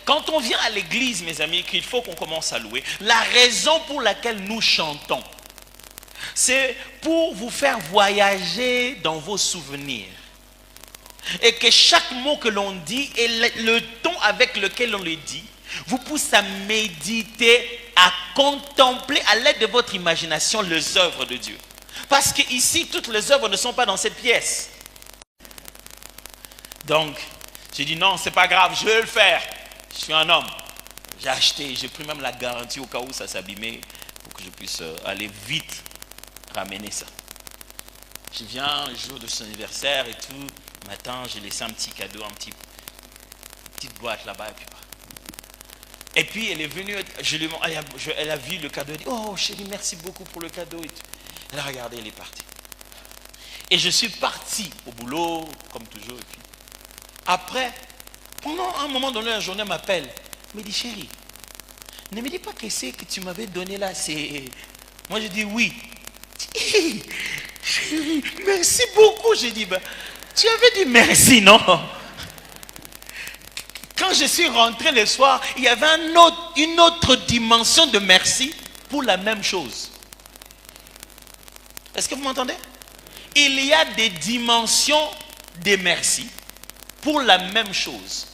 quand on vient à l'église, mes amis, qu'il faut qu'on commence à louer, la raison pour laquelle nous chantons, c'est pour vous faire voyager dans vos souvenirs. Et que chaque mot que l'on dit et le ton avec lequel on le dit vous pousse à méditer, à contempler à l'aide de votre imagination les œuvres de Dieu. Parce que ici, toutes les œuvres ne sont pas dans cette pièce. Donc, j'ai dit non, c'est pas grave, je vais le faire. Je suis un homme. J'ai acheté, j'ai pris même la garantie au cas où ça s'abîmait pour que je puisse aller vite ramener ça. Je viens le jour de son anniversaire et tout. Matin, j'ai laissé un petit cadeau, petite boîte là-bas. Et puis elle est venue, elle a vu le cadeau, elle a dit, oh chérie, merci beaucoup pour le cadeau. Et tout. Elle a regardé, elle est partie. Et je suis parti au boulot, comme toujours. Et puis, après, pendant un moment donné, la journée, elle m'appelle. Elle me dit, chérie, ne me dis pas que c'est que tu m'avais donné là, c'est... Moi, je dis oui. Hey, chérie, merci beaucoup. J'ai dit, tu avais dit merci, non? Quand je suis rentré le soir, il y avait une autre dimension de merci pour la même chose. Est-ce que vous m'entendez? Il y a des dimensions de merci pour la même chose.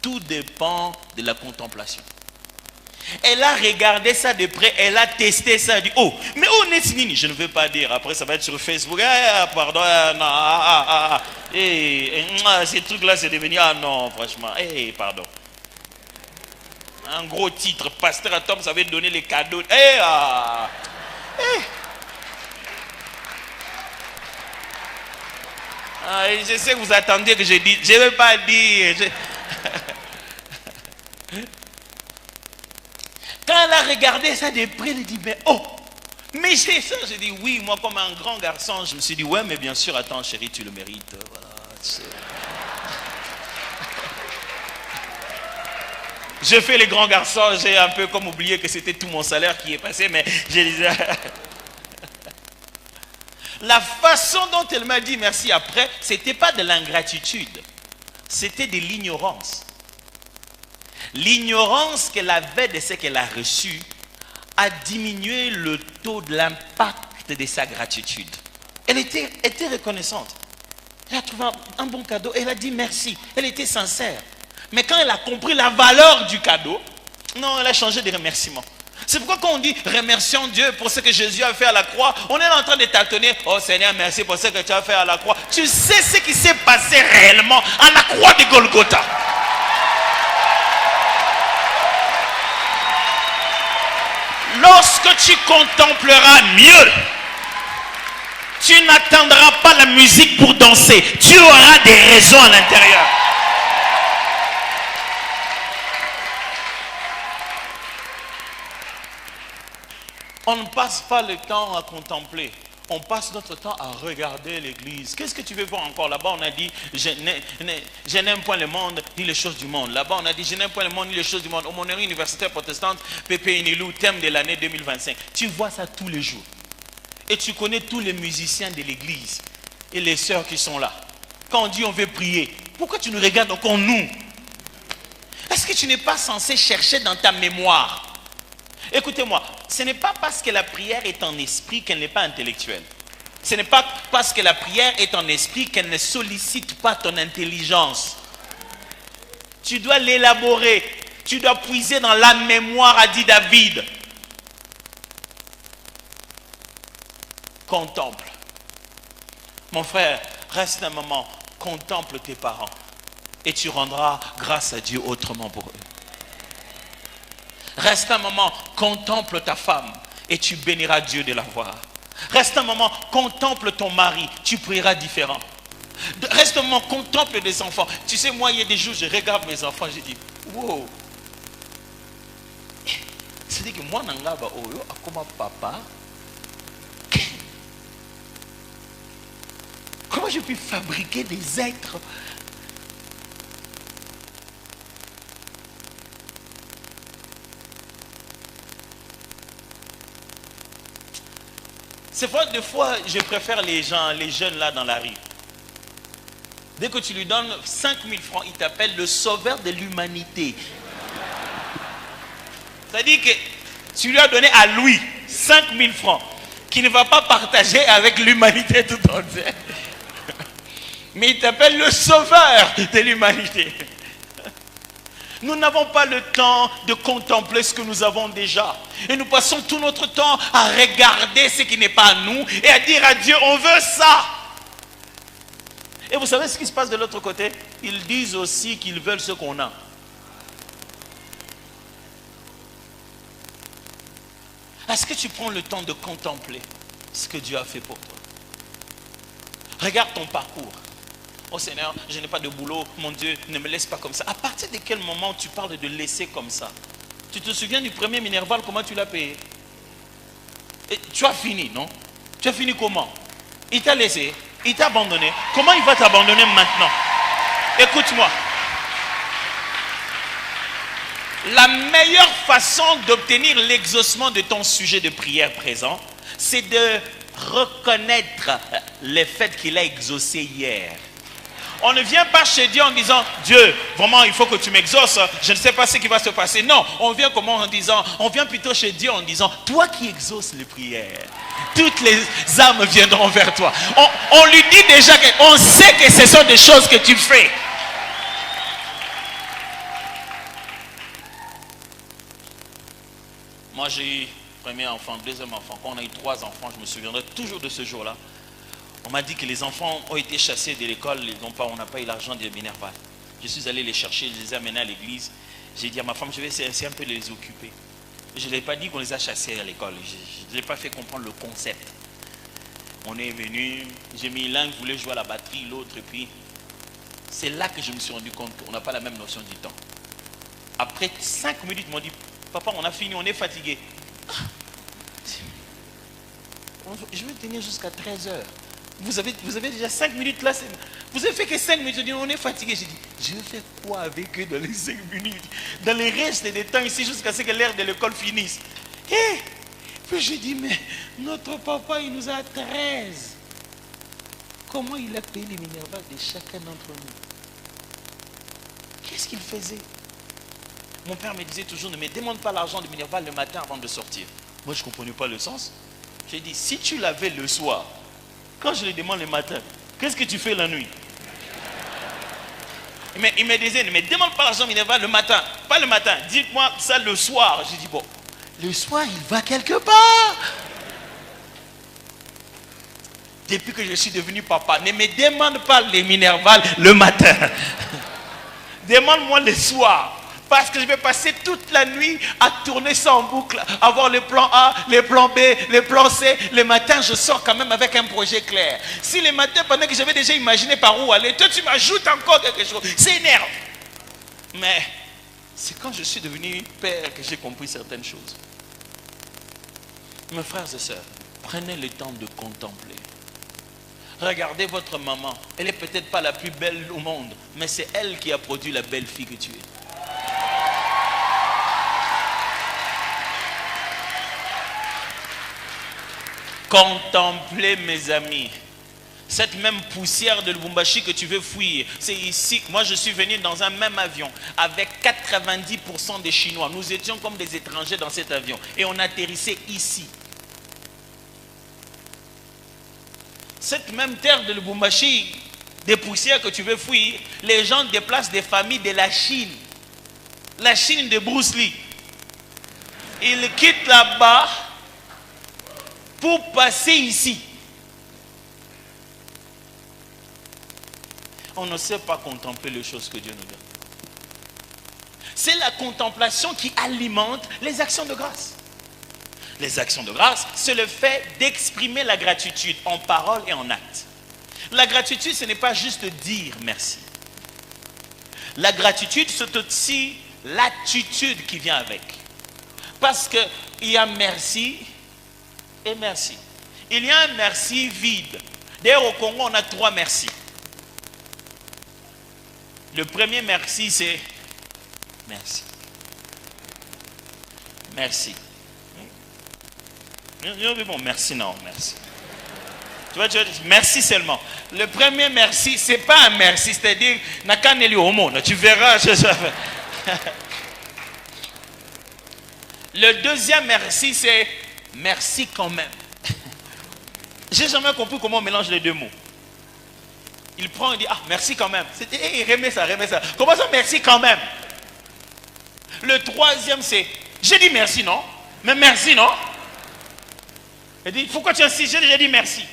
Tout dépend de la contemplation. Elle a regardé ça de près, elle a testé ça, elle a dit, oh, mais oh, Netsnini, je ne veux pas dire, après ça va être sur Facebook, pardon, non, ces trucs-là, c'est devenu, non, franchement, pardon. Un gros titre, pasteur Atom, ça veut donner les cadeaux, je sais que vous attendiez que je dise, je ne vais pas dire, Quand elle a regardé ça de près, elle dit, mais c'est ça. J'ai dit, oui, moi comme un grand garçon, je me suis dit, ouais, mais bien sûr, attends chérie, tu le mérites. Voilà, je fais les grands garçons, j'ai un peu comme oublié que c'était tout mon salaire qui est passé, mais je disais... La façon dont elle m'a dit merci après, ce n'était pas de l'ingratitude, c'était de l'ignorance. L'ignorance qu'elle avait de ce qu'elle a reçu a diminué le taux de l'impact de sa gratitude. Elle était reconnaissante. Elle a trouvé un bon cadeau. Elle a dit merci. Elle était sincère. Mais quand elle a compris la valeur du cadeau, non, elle a changé de remerciement. C'est pourquoi quand on dit remercions Dieu pour ce que Jésus a fait à la croix, on est en train de tâtonner. Oh Seigneur, merci pour ce que tu as fait à la croix. Tu sais ce qui s'est passé réellement à la croix de Golgotha. Lorsque tu contempleras mieux, tu n'attendras pas la musique pour danser. Tu auras des raisons à l'intérieur. On ne passe pas le temps à contempler. On passe notre temps à regarder l'église. Qu'est-ce que tu veux voir encore? Là-bas, on a dit, je n'aime point le monde, ni les choses du monde. Là-bas, on a dit, je n'aime point le monde, ni les choses du monde. Aumônerie universitaire protestante, Pépé Inilou, thème de l'année 2025. Tu vois ça tous les jours. Et tu connais tous les musiciens de l'église et les sœurs qui sont là. Quand on dit on veut prier, pourquoi tu nous regardes encore nous? Est-ce que tu n'es pas censé chercher dans ta mémoire? Écoutez-moi, ce n'est pas parce que la prière est en esprit qu'elle n'est pas intellectuelle. Ce n'est pas parce que la prière est en esprit qu'elle ne sollicite pas ton intelligence. Tu dois l'élaborer. Tu dois puiser dans la mémoire, a dit David. Contemple. Mon frère, reste un moment, contemple tes parents. Et tu rendras grâce à Dieu autrement pour eux. Reste un moment, contemple ta femme et tu béniras Dieu de la voir. Reste un moment, contemple ton mari, tu prieras différent. Reste un moment, contemple des enfants. Tu sais, moi, il y a des jours, je regarde mes enfants, je dis, wow. C'est-à-dire que moi, Nangaba, Oyo, comme papa, comment je peux fabriquer des êtres? C'est vrai, des fois, je préfère les jeunes là dans la rue. Dès que tu lui donnes 5 000 francs, il t'appelle le sauveur de l'humanité. C'est-à-dire que tu lui as donné à lui 5000 francs qu'il ne va pas partager avec l'humanité tout entière. Mais il t'appelle le sauveur de l'humanité. Nous n'avons pas le temps de contempler ce que nous avons déjà. Et nous passons tout notre temps à regarder ce qui n'est pas à nous et à dire à Dieu, on veut ça. Et vous savez ce qui se passe de l'autre côté? Ils disent aussi qu'ils veulent ce qu'on a. Est-ce que tu prends le temps de contempler ce que Dieu a fait pour toi? Regarde ton parcours. Oh Seigneur, je n'ai pas de boulot, mon Dieu, ne me laisse pas comme ça. À partir de quel moment tu parles de laisser comme ça? Tu te souviens du premier Minerval, comment tu l'as payé? Et tu as fini, non? Tu as fini comment? Il t'a laissé, il t'a abandonné. Comment il va t'abandonner maintenant? Écoute-moi. La meilleure façon d'obtenir l'exaucement de ton sujet de prière présent, c'est de reconnaître le fait qu'il a exaucé hier. On ne vient pas chez Dieu en disant, Dieu, vraiment il faut que tu m'exauces, je ne sais pas ce qui va se passer. Non, on vient comment en disant, on vient plutôt chez Dieu en disant, toi qui exauces les prières, toutes les âmes viendront vers toi. On lui dit déjà qu'on sait que ce sont des choses que tu fais. Moi j'ai eu premier enfant, deuxième enfant, quand on a eu 3 enfants, je me souviendrai toujours de ce jour-là. On m'a dit que les enfants ont été chassés de l'école, on n'a pas eu l'argent de Minerval. Je suis allé les chercher, je les ai amenés à l'église. J'ai dit à ma femme, je vais essayer un peu de les occuper. Je ne l'ai pas dit qu'on les a chassés à l'école, je ne l'ai pas fait comprendre le concept. On est venu, j'ai mis l'un qui voulait jouer à la batterie, l'autre, et puis c'est là que je me suis rendu compte qu'on n'a pas la même notion du temps. Après 5 minutes, ils m'ont dit, papa, on a fini, on est fatigué. Je vais tenir jusqu'à 13 heures. Vous avez déjà 5 minutes là. Vous avez fait que 5 minutes. Je dis, on est fatigué. J'ai dit, je vais faire quoi avec eux dans les 5 minutes? Dans les restes des temps ici jusqu'à ce que l'heure de l'école finisse. Et puis j'ai dit, mais notre papa, il nous a 13. Comment il a payé les Minerval de chacun d'entre nous? Qu'est-ce qu'il faisait? Mon père me disait toujours, ne me demande pas l'argent de Minerval le matin avant de sortir. Moi, je ne comprenais pas le sens. J'ai dit, si tu l'avais le soir, quand je le demande le matin, qu'est-ce que tu fais la nuit? Il me disait, ne me demande pas l'argent Minerval le matin. Pas le matin, dites-moi ça le soir. J'ai dit, bon, le soir, il va quelque part. Depuis que je suis devenu papa, ne me demande pas les Minerval le matin. Demande-moi le soir. Parce que je vais passer toute la nuit à tourner ça en boucle, avoir les plans A, les plans B, les plans C. Le matin, je sors quand même avec un projet clair. Si le matin, pendant que j'avais déjà imaginé par où aller, toi tu m'ajoutes encore quelque chose, c'est énerve. Mais c'est quand je suis devenu père que j'ai compris certaines choses. Mes frères et sœurs, prenez le temps de contempler. Regardez votre maman. Elle n'est peut-être pas la plus belle au monde, mais c'est elle qui a produit la belle fille que tu es. Contemplez, mes amis, cette même poussière de Lubumbashi que tu veux fuir. C'est ici, moi je suis venu dans un même avion avec 90% des Chinois. Nous étions comme des étrangers dans cet avion et on atterrissait ici. Cette même terre de Lubumbashi, des poussières que tu veux fuir, les gens déplacent des familles de la Chine de Bruce Lee. Ils quittent là-bas pour passer ici. On ne sait pas contempler les choses que Dieu nous donne. C'est la contemplation qui alimente les actions de grâce. Les actions de grâce, c'est le fait d'exprimer la gratitude en parole et en acte. La gratitude, ce n'est pas juste dire merci. La gratitude, c'est aussi l'attitude qui vient avec. Parce qu'il y a merci et merci. Il y a un merci vide. D'ailleurs, au Congo, on a 3 merci. Le premier merci, c'est merci. Merci. Bon, merci, non, merci. Tu vois, merci seulement. Le premier merci, ce n'est pas un merci, c'est-à-dire, tu verras. Le deuxième merci, c'est merci quand même. J'ai jamais compris comment on mélange les deux mots. Il prend et dit, ah, merci quand même. Remets ça, remets ça. Comment ça, merci quand même? Le troisième, c'est, j'ai dit merci, non? Mais merci, non? Il dit, pourquoi tu insistes? J'ai déjà dit merci.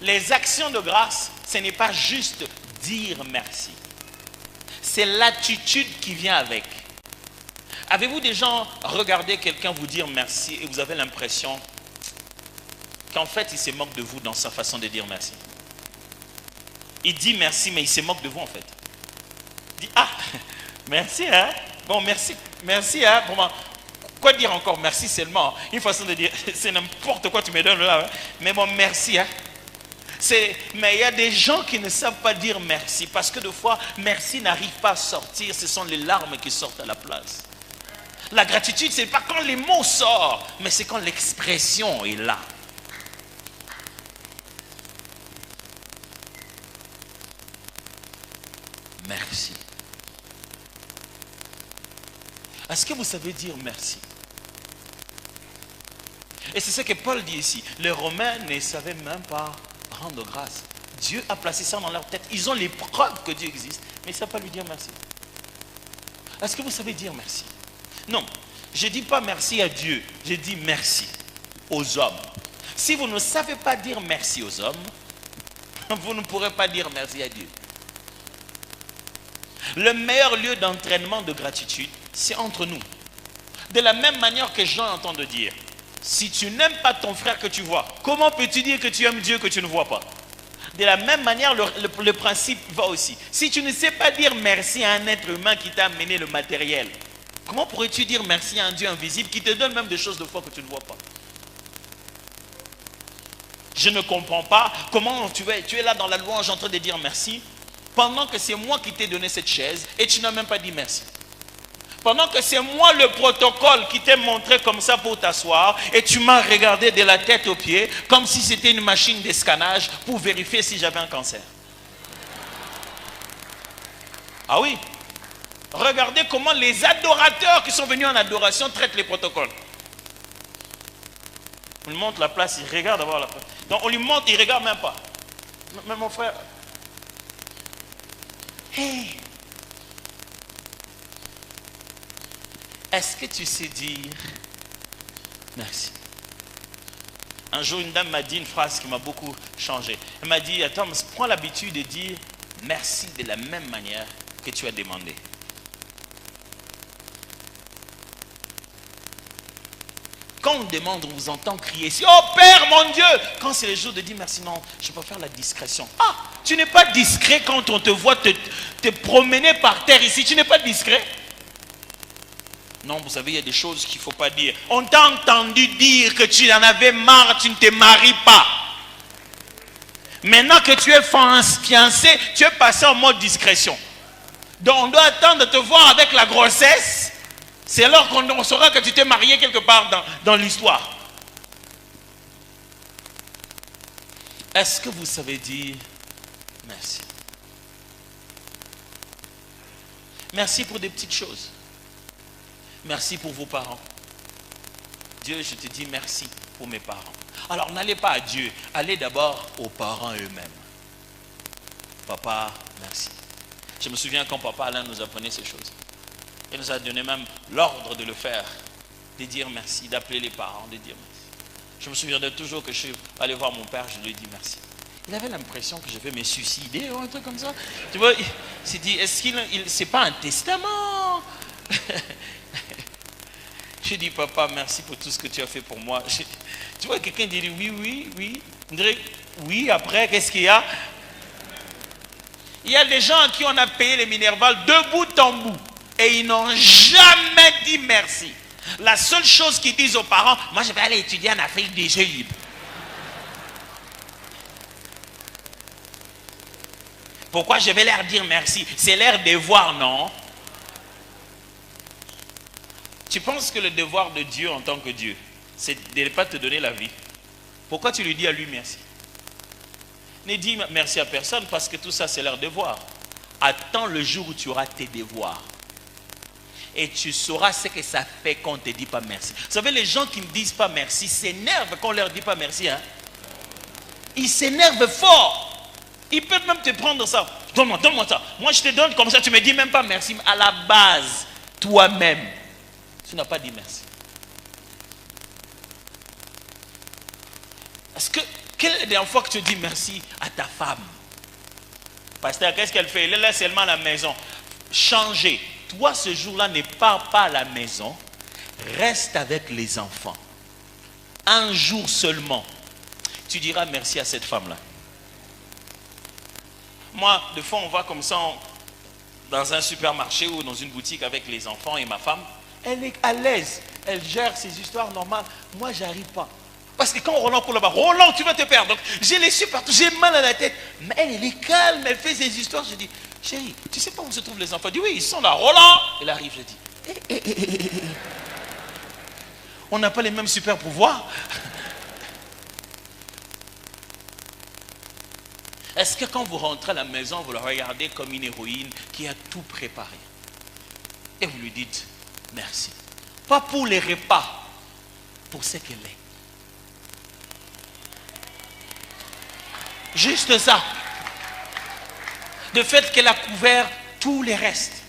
Les actions de grâce, ce n'est pas juste dire merci. C'est l'attitude qui vient avec. Avez-vous déjà regardé quelqu'un vous dire merci et vous avez l'impression qu'en fait il se moque de vous dans sa façon de dire merci? Il dit merci mais il se moque de vous en fait. Il dit ah merci hein, bon merci, merci hein, bon, quoi dire encore merci seulement, une façon de dire c'est n'importe quoi tu me donnes là, hein? Mais bon merci hein. Mais il y a des gens qui ne savent pas dire merci parce que des fois, merci n'arrive pas à sortir. Ce sont les larmes qui sortent à la place. La gratitude, ce n'est pas quand les mots sortent, mais c'est quand l'expression est là. Merci. Est-ce que vous savez dire merci? Et c'est ce que Paul dit ici. Les Romains ne savaient même pas rendre grâce. Dieu a placé ça dans leur tête. Ils ont les preuves que Dieu existe, mais ils ne savent pas lui dire merci. Est-ce que vous savez dire merci? Non, je ne dis pas merci à Dieu, je dis merci aux hommes. Si vous ne savez pas dire merci aux hommes, vous ne pourrez pas dire merci à Dieu. Le meilleur lieu d'entraînement de gratitude, c'est entre nous. De la même manière que Jean entend de dire, si tu n'aimes pas ton frère que tu vois, comment peux-tu dire que tu aimes Dieu que tu ne vois pas? De la même manière, le principe va aussi. Si tu ne sais pas dire merci à un être humain qui t'a amené le matériel, comment pourrais-tu dire merci à un Dieu invisible qui te donne même des choses de foi que tu ne vois pas? Je ne comprends pas comment tu es là dans la louange en train de dire merci, pendant que c'est moi qui t'ai donné cette chaise et tu n'as même pas dit merci. Pendant que c'est moi le protocole qui t'ai montré comme ça pour t'asseoir et tu m'as regardé de la tête aux pieds comme si c'était une machine de scannage pour vérifier si j'avais un cancer. Ah oui. Regardez comment les adorateurs qui sont venus en adoration traitent les protocoles. On lui montre la place, il regarde d'abord la place. Donc on lui montre, il ne regarde même pas. Mais mon frère, hey, est-ce que tu sais dire merci? Un jour, une dame m'a dit une phrase qui m'a beaucoup changé. Elle m'a dit, attends, prends l'habitude de dire merci de la même manière que tu as demandé. Quand on demande, on vous entend crier ici, oh Père mon Dieu! Quand c'est le jour de dire merci, non, je peux faire la discrétion. Ah, tu n'es pas discret quand on te voit te promener par terre ici, tu n'es pas discret. Non, vous savez, il y a des choses qu'il ne faut pas dire. On t'a entendu dire que tu en avais marre, tu ne te maries pas. Maintenant que tu es fiancé, tu es passé en mode discrétion. Donc on doit attendre de te voir avec la grossesse. C'est alors qu'on saura que tu t'es marié quelque part dans l'histoire. Est-ce que vous savez dire merci? Merci pour des petites choses. Merci pour vos parents. Dieu, je te dis merci pour mes parents. Alors n'allez pas à Dieu, allez d'abord aux parents eux-mêmes. Papa, merci. Je me souviens quand papa Alain nous apprenait ces choses. Il nous a donné même l'ordre de le faire, de dire merci, d'appeler les parents, de dire merci. Je me souviendrai toujours que je suis allé voir mon père, je lui ai dit merci. Il avait l'impression que je vais me suicider ou un truc comme ça. Tu vois, il s'est dit, est-ce qu'il c'est pas un testament? Je dis, papa, merci pour tout ce que tu as fait pour moi. Tu vois, quelqu'un dit oui, oui, oui. On dirait, oui, après, qu'est-ce qu'il y a? Il y a des gens à qui on a payé les Minerval de bout en bout. Et ils n'ont jamais dit merci. La seule chose qu'ils disent aux parents, moi je vais aller étudier en Afrique du Sud. Pourquoi je vais leur dire merci? C'est leur devoir, non? Tu penses que le devoir de Dieu en tant que Dieu, c'est de ne pas te donner la vie? Pourquoi tu lui dis à lui merci? Ne dis merci à personne parce que tout ça c'est leur devoir. Attends le jour où tu auras tes devoirs. Et tu sauras ce que ça fait quand on ne te dit pas merci. Vous savez, les gens qui ne disent pas merci s'énervent quand on ne leur dit pas merci. Hein? Ils s'énervent fort. Ils peuvent même te prendre ça. Donne-moi ça. Moi, je te donne comme ça, tu ne me dis même pas merci. À la base, toi-même, tu n'as pas dit merci. Est-ce que, quelle est la dernière fois que tu dis merci à ta femme? Pasteur, qu'est-ce qu'elle fait? Elle est là seulement à la maison. Changer. Toi, ce jour-là, ne pars pas à la maison. Reste avec les enfants. Un jour seulement. Tu diras merci à cette femme-là. Moi, des fois, on va comme ça dans un supermarché ou dans une boutique avec les enfants et ma femme. Elle est à l'aise. Elle gère ses histoires normales. Moi, je n'arrive pas. Parce que quand Roland court là-bas, Roland, tu vas te perdre. Donc, je les suis partout, j'ai mal à la tête. Mais elle est calme, elle fait ses histoires. Je dis, chérie, tu sais pas où se trouvent les enfants? Elle dit, oui, ils sont là. Roland, elle arrive, je dis, on n'a pas les mêmes super pouvoirs. Est-ce que quand vous rentrez à la maison, vous la regardez comme une héroïne qui a tout préparé? Et vous lui dites, merci. Pas pour les repas, pour ce qu'elle est. Juste ça. De fait qu'elle a couvert tous les restes.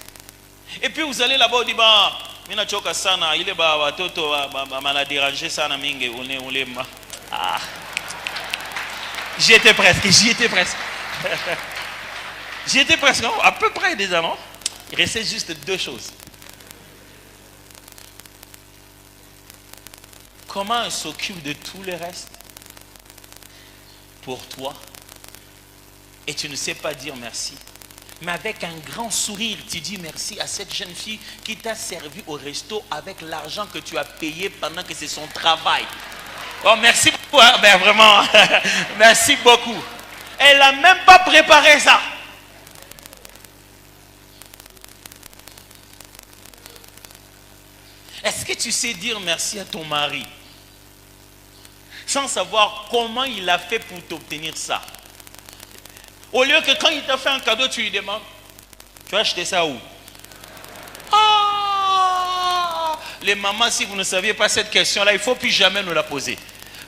Et puis vous allez là-bas, vous dites, bah, mina choka sana, il est bah, toto, m'a dérangé sana mingue, ah. J'y étais presque. J'y étais presque, non? À peu près déjà, non? Il restait juste deux choses. Comment elle s'occupe de tous les restes pour toi? Et tu ne sais pas dire merci. Mais avec un grand sourire, tu dis merci à cette jeune fille qui t'a servi au resto avec l'argent que tu as payé pendant que c'est son travail. Oh, merci beaucoup, hein? Ben, vraiment, merci beaucoup. Elle n'a même pas préparé ça. Est-ce que tu sais dire merci à ton mari sans savoir comment il a fait pour t'obtenir ça? Au lieu que quand il t'a fait un cadeau, tu lui demandes, tu as acheté ça où? Ah! Les mamans, si vous ne saviez pas cette question-là, il ne faut plus jamais nous la poser.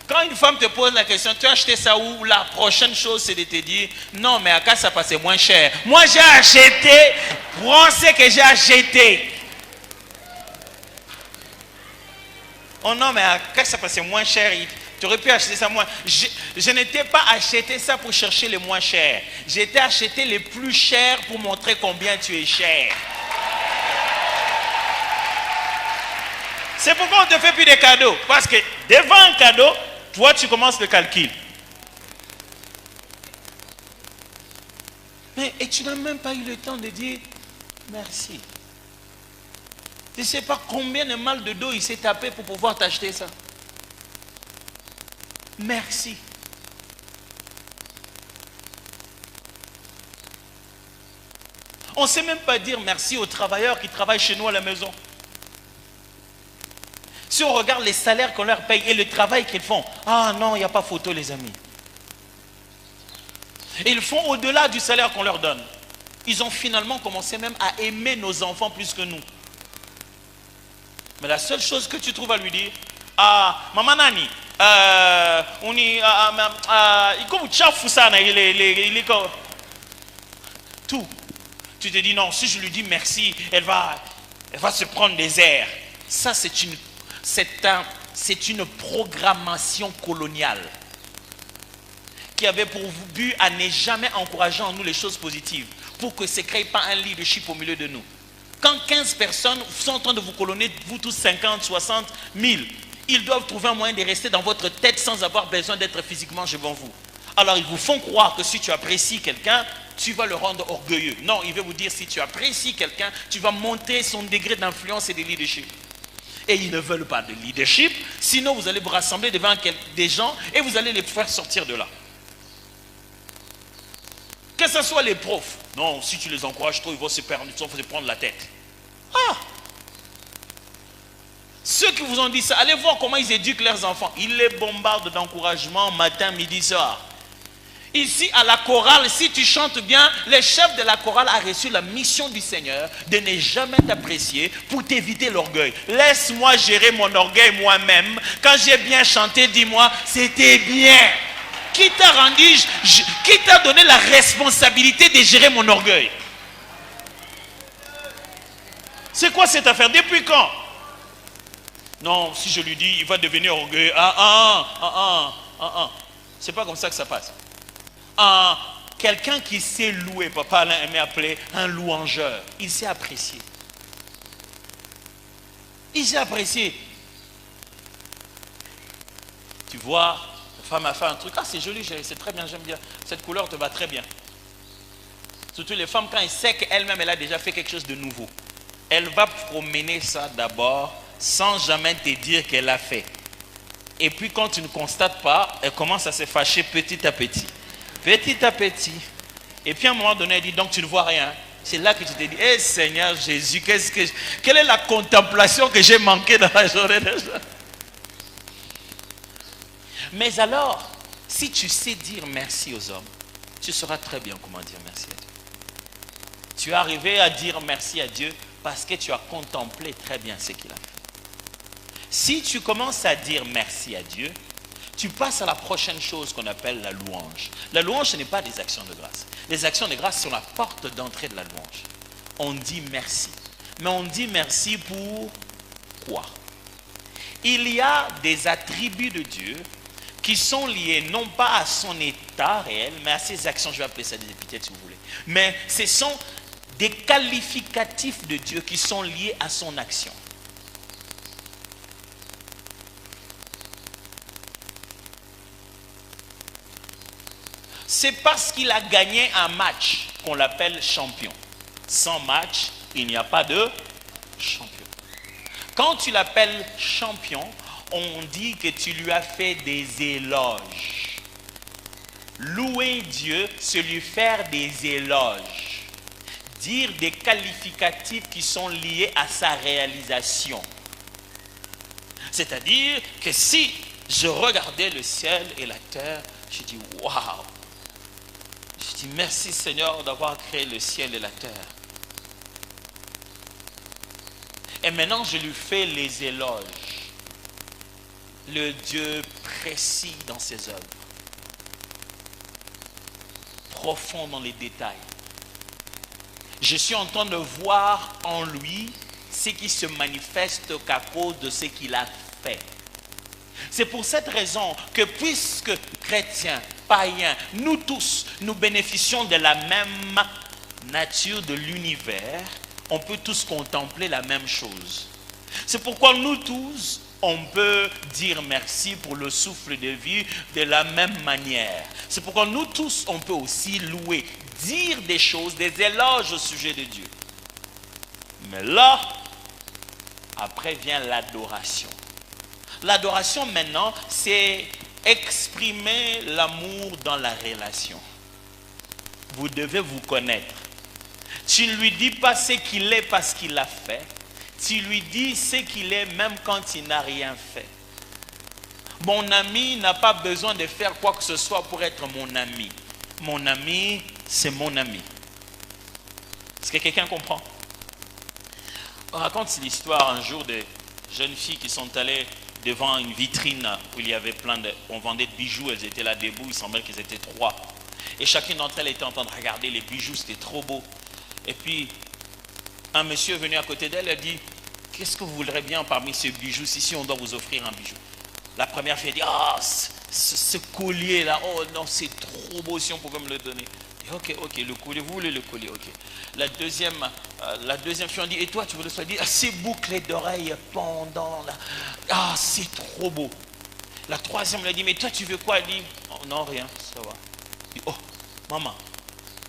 Quand une femme te pose la question, tu as acheté ça où? La prochaine chose, c'est de te dire, non, mais à quoi ça passait moins cher? Moi, j'ai acheté, prends ce que j'ai acheté. Oh non, mais à quoi ça passait moins cher? Tu aurais pu acheter ça moins. Je n'étais pas acheté ça pour chercher les moins chers. J'étais acheté les plus chers pour montrer combien tu es cher. C'est pourquoi on ne te fait plus de cadeaux. Parce que devant un cadeau, toi tu commences le calcul. Et tu n'as même pas eu le temps de dire merci. Tu ne sais pas combien de mal de dos il s'est tapé pour pouvoir t'acheter ça. Merci. On ne sait même pas dire merci aux travailleurs qui travaillent chez nous à la maison. Si on regarde les salaires qu'on leur paye et le travail qu'ils font, ah non, il n'y a pas photo les amis. Et ils font au-delà du salaire qu'on leur donne. Ils ont finalement commencé même à aimer nos enfants plus que nous. Mais la seule chose que tu trouves à lui dire, ah, maman Nani, tout. Tu te dis non, si je lui dis merci, elle va se prendre des airs. Ça, c'est une programmation coloniale qui avait pour but à ne jamais encourager en nous les choses positives pour que ne se crée pas un leadership au milieu de nous. Quand 15 personnes sont en train de vous colonner, vous tous 50, 60, 1000, ils doivent trouver un moyen de rester dans votre tête sans avoir besoin d'être physiquement devant vous. Alors ils vous font croire que si tu apprécies quelqu'un, tu vas le rendre orgueilleux. Non, il veut vous dire si tu apprécies quelqu'un, tu vas monter son degré d'influence et de leadership. Et ils ne veulent pas de leadership, sinon vous allez vous rassembler devant des gens et vous allez les faire sortir de là. Que ce soit les profs. Non, si tu les encourages trop, ils vont se prendre la tête. Ah! Ceux qui vous ont dit ça, allez voir comment ils éduquent leurs enfants. Ils les bombardent d'encouragement matin, midi, soir. Ici, à la chorale, si tu chantes bien, le chef de la chorale a reçu la mission du Seigneur de ne jamais t'apprécier pour t'éviter l'orgueil. Laisse-moi gérer mon orgueil moi-même. Quand j'ai bien chanté, dis-moi, c'était bien. Qui t'a rendu, qui t'a donné la responsabilité de gérer mon orgueil? C'est quoi cette affaire? Depuis quand? Non, si je lui dis, il va devenir orgueilleux. C'est pas comme ça que ça passe. Quelqu'un qui sait louer, papa Alain aimait appeler un louangeur. Il sait apprécier. Il sait apprécier. Tu vois, la femme a fait un truc. Ah, c'est joli, c'est très bien, j'aime bien. Cette couleur te va très bien. Surtout les femmes, quand elles savent qu'elle-même, elle a déjà fait quelque chose de nouveau. Elle va promener ça d'abord sans jamais te dire qu'elle a fait. Et puis quand tu ne constates pas, elle commence à se fâcher petit à petit. Petit à petit. Et puis à un moment donné, elle dit, donc tu ne vois rien. C'est là que tu te dis, hé Seigneur Jésus, quelle est la contemplation que j'ai manquée dans la journée déjà? Mais alors, si tu sais dire merci aux hommes, tu sauras très bien comment dire merci à Dieu. Tu es arrivé à dire merci à Dieu parce que tu as contemplé très bien ce qu'il a fait. Si tu commences à dire merci à Dieu, tu passes à la prochaine chose qu'on appelle la louange. La louange, ce n'est pas des actions de grâce. Les actions de grâce sont la porte d'entrée de la louange. On dit merci. Mais on dit merci pour quoi? Il y a des attributs de Dieu qui sont liés non pas à son état réel, mais à ses actions. Je vais appeler ça des épithètes si vous voulez. Mais ce sont des qualificatifs de Dieu qui sont liés à son action. C'est parce qu'il a gagné un match qu'on l'appelle champion. Sans match, il n'y a pas de champion. Quand tu l'appelles champion, on dit que tu lui as fait des éloges. Louer Dieu, c'est lui faire des éloges. Dire des qualificatifs qui sont liés à sa réalisation. C'est-à-dire que si je regardais le ciel et la terre, je dis waouh! Je dis merci Seigneur d'avoir créé le ciel et la terre. Et maintenant je lui fais les éloges. Le Dieu précis dans ses œuvres. Profond dans les détails. Je suis en train de voir en lui ce qui se manifeste qu'à cause de ce qu'il a fait. C'est pour cette raison que puisque chrétiens, païens, nous tous, nous bénéficions de la même nature de l'univers, on peut tous contempler la même chose. C'est pourquoi nous tous, on peut dire merci pour le souffle de vie de la même manière. C'est pourquoi nous tous, on peut aussi louer, dire des choses, des éloges au sujet de Dieu. Mais là, après vient l'adoration. L'adoration maintenant, c'est exprimer l'amour dans la relation. Vous devez vous connaître. Tu ne lui dis pas ce qu'il est parce qu'il l'a fait. Tu lui dis ce qu'il est même quand il n'a rien fait. Mon ami n'a pas besoin de faire quoi que ce soit pour être mon ami. Mon ami, c'est mon ami. Est-ce que quelqu'un comprend? On raconte l'histoire un jour de jeunes filles qui sont allées devant une vitrine où il y avait on vendait des bijoux, elles étaient là debout, il semblait qu'elles étaient 3. Et chacune d'entre elles était en train de regarder les bijoux, c'était trop beau. Et puis, un monsieur est venu à côté d'elle et a dit, qu'est-ce que vous voudrez bien parmi ces bijoux, si on doit vous offrir un bijou? La première fille a dit, ah, ce collier-là, oh non, c'est trop beau, si on pouvait me le donner. Et ok, le collier, vous voulez le collier, ok. La deuxième fille a dit, et toi, tu veux le soigner? Ah, ces boucles d'oreilles pendant là. Ah, c'est trop beau. La troisième lui a dit, mais toi, tu veux quoi? Elle dit, oh, non, rien, ça va. Elle dit, oh, maman,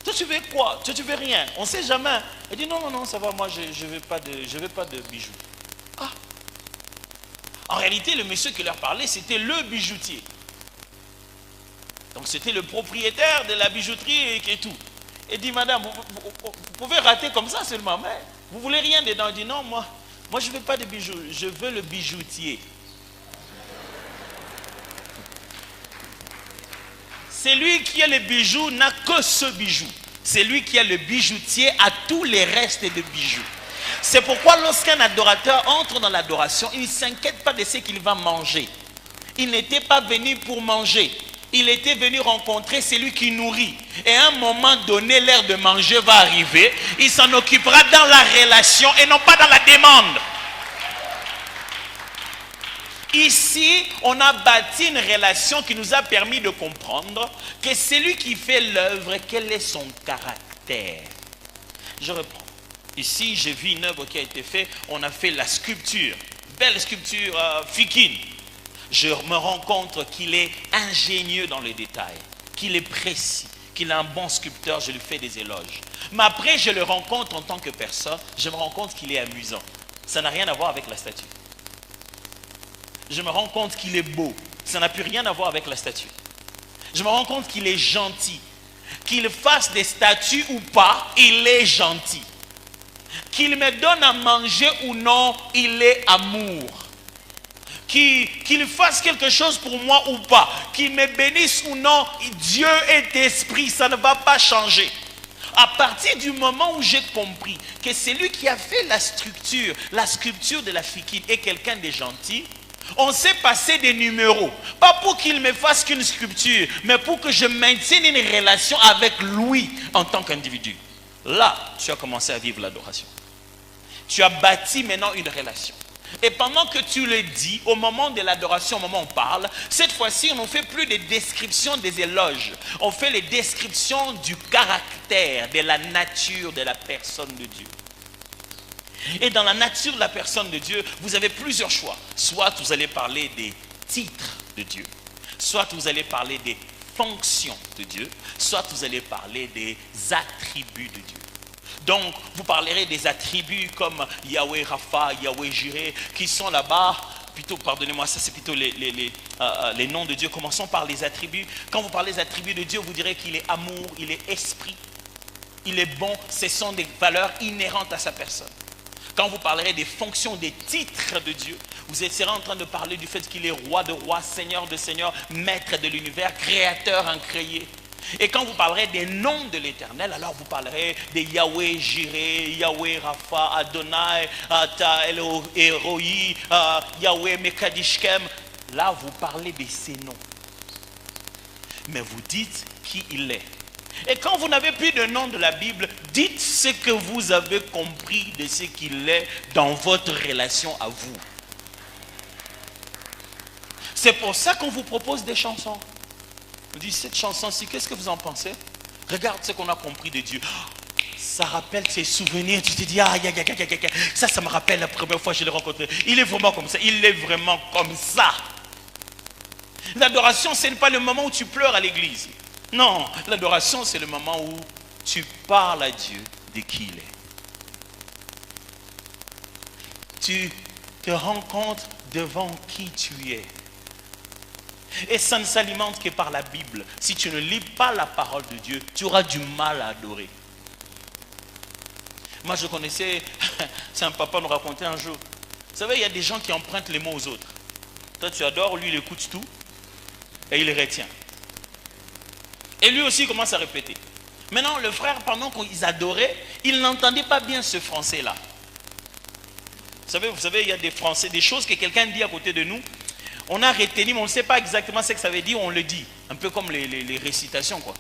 toi, tu veux quoi? Toi, tu veux rien? On ne sait jamais. Elle dit, non, ça va, moi, je ne veux pas de bijoux. Ah. En réalité, le monsieur qui leur parlait, c'était le bijoutier. Donc c'était le propriétaire de la bijouterie et tout. Et dit, madame, vous pouvez rater comme ça seulement, mais vous voulez rien dedans? Il dit, non, moi je ne veux pas de bijoux, je veux le bijoutier. Celui qui a le bijou n'a que ce bijou. Celui qui a le bijoutier a tous les restes de bijoux. C'est pourquoi lorsqu'un adorateur entre dans l'adoration, il ne s'inquiète pas de ce qu'il va manger. Il n'était pas venu pour manger. Il était venu rencontrer celui qui nourrit. Et à un moment donné, l'heure de manger va arriver. Il s'en occupera dans la relation et non pas dans la demande. Ici, on a bâti une relation qui nous a permis de comprendre que celui qui fait l'œuvre, quel est son caractère. Je reprends. Ici, j'ai vu une œuvre qui a été faite. On a fait la sculpture. Belle sculpture Fikine. Je me rends compte qu'il est ingénieux dans les détails, qu'il est précis, qu'il est un bon sculpteur, je lui fais des éloges. Mais après, je le rencontre en tant que personne, je me rends compte qu'il est amusant. Ça n'a rien à voir avec la statue. Je me rends compte qu'il est beau. Ça n'a plus rien à voir avec la statue. Je me rends compte qu'il est gentil. Qu'il fasse des statues ou pas, il est gentil. Qu'il me donne à manger ou non, il est amour. Qu'il fasse quelque chose pour moi ou pas, qu'il me bénisse ou non, Dieu est esprit, ça ne va pas changer. À partir du moment où j'ai compris que celui qui a fait la sculpture de la Fikine est quelqu'un de gentil, on s'est passé des numéros. Pas pour qu'il me fasse qu'une sculpture, mais pour que je maintienne une relation avec lui en tant qu'individu. Là, tu as commencé à vivre l'adoration. Tu as bâti maintenant une relation. Et pendant que tu le dis, au moment de l'adoration, au moment où on parle, cette fois-ci, on ne fait plus des descriptions des éloges. On fait les descriptions du caractère, de la nature de la personne de Dieu. Et dans la nature de la personne de Dieu, vous avez plusieurs choix. Soit vous allez parler des titres de Dieu, soit vous allez parler des fonctions de Dieu, soit vous allez parler des attributs de Dieu. Donc, vous parlerez des attributs comme Yahweh Rapha, Yahweh Jireh, qui sont là-bas. Plutôt, pardonnez-moi, ça c'est plutôt les noms de Dieu. Commençons par les attributs. Quand vous parlez des attributs de Dieu, vous direz qu'il est amour, il est esprit, il est bon. Ce sont des valeurs inhérentes à sa personne. Quand vous parlerez des fonctions, des titres de Dieu, vous serez en train de parler du fait qu'il est roi de rois, seigneur de seigneurs, maître de l'univers, créateur incréé. Et quand vous parlerez des noms de l'Éternel, alors vous parlerez de Yahweh Jireh, Yahweh Rapha, Adonai, Ata Eloi, Yahweh Mekadishkem. Là, vous parlez de ces noms. Mais vous dites qui il est. Et quand vous n'avez plus de nom de la Bible, dites ce que vous avez compris de ce qu'il est dans votre relation à vous. C'est pour ça qu'on vous propose des chansons. On dit, cette chanson-ci, qu'est-ce que vous en pensez? Regarde ce qu'on a compris de Dieu. Ça rappelle ses souvenirs. Tu te dis, ça me rappelle la première fois que je l'ai rencontré. Il est vraiment comme ça. Il est vraiment comme ça. L'adoration, ce n'est pas le moment où tu pleures à l'église. Non, l'adoration, c'est le moment où tu parles à Dieu de qui il est. Tu te rends compte devant qui tu es. Et ça ne s'alimente que par la Bible. Si tu ne lis pas la parole de Dieu, tu auras du mal à adorer. Moi, je connaissais, c'est un papa nous racontait un jour. Vous savez, il y a des gens qui empruntent les mots aux autres. Toi, tu adores, lui, il écoute tout et il les retient. Et lui aussi, il commence à répéter. Maintenant, le frère, pendant qu'ils adoraient, il n'entendait pas bien ce français-là. Vous savez, il y a des français, des choses que quelqu'un dit à côté de nous. On a retenu, mais on ne sait pas exactement ce que ça veut dire, on le dit. Un peu comme les récitations, quoi.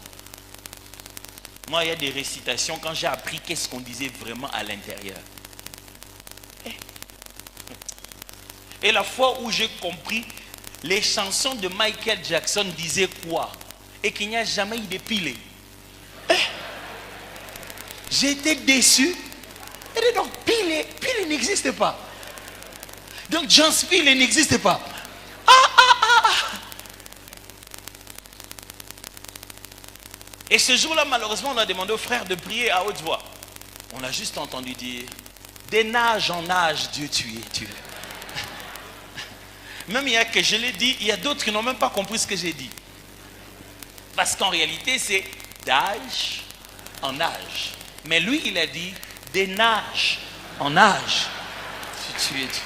Moi, il y a des récitations, quand j'ai appris qu'est-ce qu'on disait vraiment à l'intérieur. Et la fois où j'ai compris, les chansons de Michael Jackson disaient quoi? Et qu'il n'y a jamais eu de pilé. J'ai été déçu. Et donc, pilé n'existe pas. Donc, John Spille n'existe pas. Et ce jour-là, malheureusement, on a demandé aux frères de prier à haute voix. On a juste entendu dire, des nage en âge, Dieu tu es, tu es. Même il y a que je l'ai dit, il y a d'autres qui n'ont même pas compris ce que j'ai dit. Parce qu'en réalité, c'est d'âge en âge. Mais lui, il a dit, des nages en âge, tu es, tu es.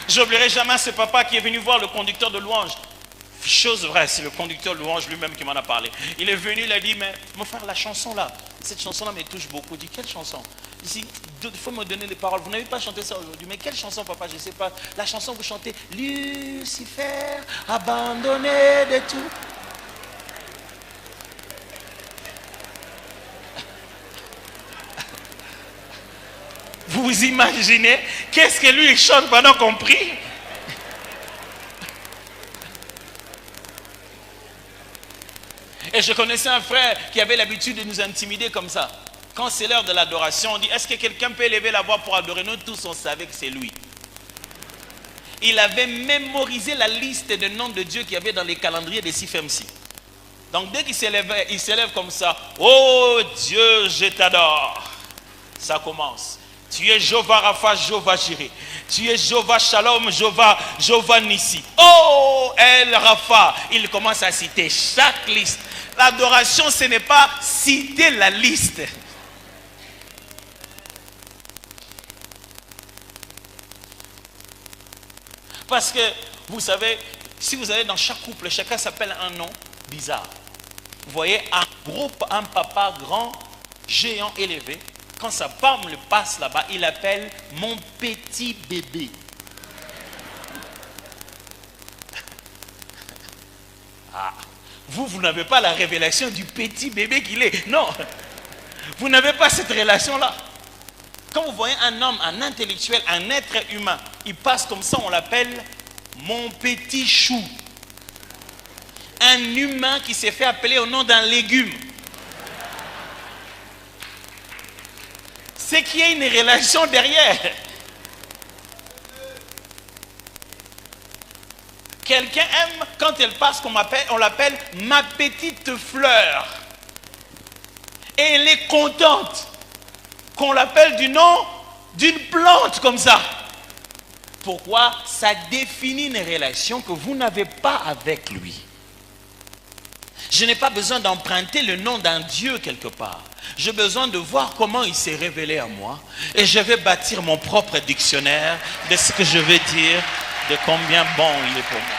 J'oublierai jamais ce papa qui est venu voir le conducteur de louange. Chose vraie, c'est le conducteur de louange lui-même qui m'en a parlé. Il est venu, il a dit, mais mon frère, la chanson là, cette chanson là me touche beaucoup. Il dit, quelle chanson? Ici, il faut me donner les paroles. Vous n'avez pas chanté ça aujourd'hui, mais quelle chanson, papa? Je ne sais pas. La chanson que vous chantez, Lucifer, abandonné de tout. Vous imaginez qu'est-ce que lui il chante pendant qu'on prie? Et je connaissais un frère qui avait l'habitude de nous intimider comme ça. Quand c'est l'heure de l'adoration, on dit, est-ce que quelqu'un peut élever la voix pour adorer? Nous tous, on savait que c'est lui. Il avait mémorisé la liste de noms de Dieu qu'il y avait dans les calendriers des CFMC. Donc dès qu'il s'élève comme ça, oh Dieu, je t'adore. Ça commence. Tu es Jéhovah Rapha, Jéhovah Jireh. Tu es Jéhovah Shalom, Jéhovah Nissi. Oh, El Rapha. Il commence à citer chaque liste. L'adoration, ce n'est pas citer la liste. Parce que, vous savez, si vous allez dans chaque couple, chacun s'appelle un nom bizarre. Vous voyez, un groupe, un papa grand, géant, élevé. Quand sa femme le passe là-bas, il appelle mon petit bébé. Ah, vous n'avez pas la révélation du petit bébé qu'il est. Non, vous n'avez pas cette relation-là. Quand vous voyez un homme, un intellectuel, un être humain, il passe comme ça, on l'appelle mon petit chou. Un humain qui s'est fait appeler au nom d'un légume. C'est qu'il y a une relation derrière. Quelqu'un aime quand elle passe, on l'appelle ma petite fleur. Et elle est contente qu'on l'appelle du nom d'une plante comme ça. Pourquoi? Ça définit une relation que vous n'avez pas avec lui. Je n'ai pas besoin d'emprunter le nom d'un Dieu quelque part. J'ai besoin de voir comment il s'est révélé à moi. Et je vais bâtir mon propre dictionnaire de ce que je vais dire, de combien bon il est pour moi.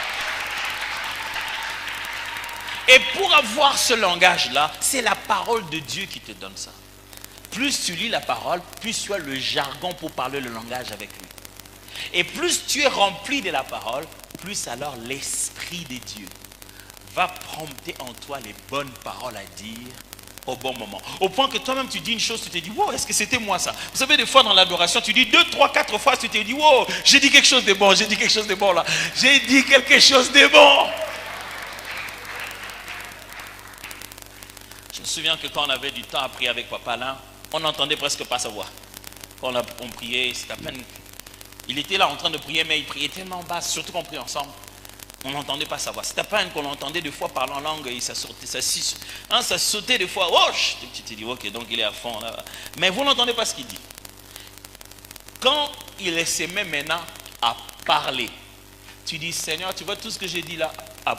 Et pour avoir ce langage-là, c'est la parole de Dieu qui te donne ça. Plus tu lis la parole, plus tu as le jargon pour parler le langage avec lui. Et plus tu es rempli de la parole, plus alors l'Esprit de Dieu va prompter en toi les bonnes paroles à dire au bon moment. Au point que toi-même tu dis une chose, tu te dis, wow, est-ce que c'était moi ça? Vous savez, des fois dans l'adoration, tu dis 2, 3, 4 fois, tu te dis, wow, j'ai dit quelque chose de bon, j'ai dit quelque chose de bon là. J'ai dit quelque chose de bon. Je me souviens que quand on avait du temps à prier avec Papa là, on n'entendait presque pas sa voix. Quand on priait, c'était à peine. Il était là en train de prier, mais il priait tellement bas, surtout qu'on priait ensemble. On n'entendait pas sa voix. C'était à peine qu'on l'entendait des fois parler en langue et ça sortait, ça sautait des fois. Oh, tu te dis, ok, donc il est à fond là. Mais vous n'entendez pas ce qu'il dit. Quand il se met maintenant à parler, tu dis, Seigneur, tu vois tout ce que j'ai dit là,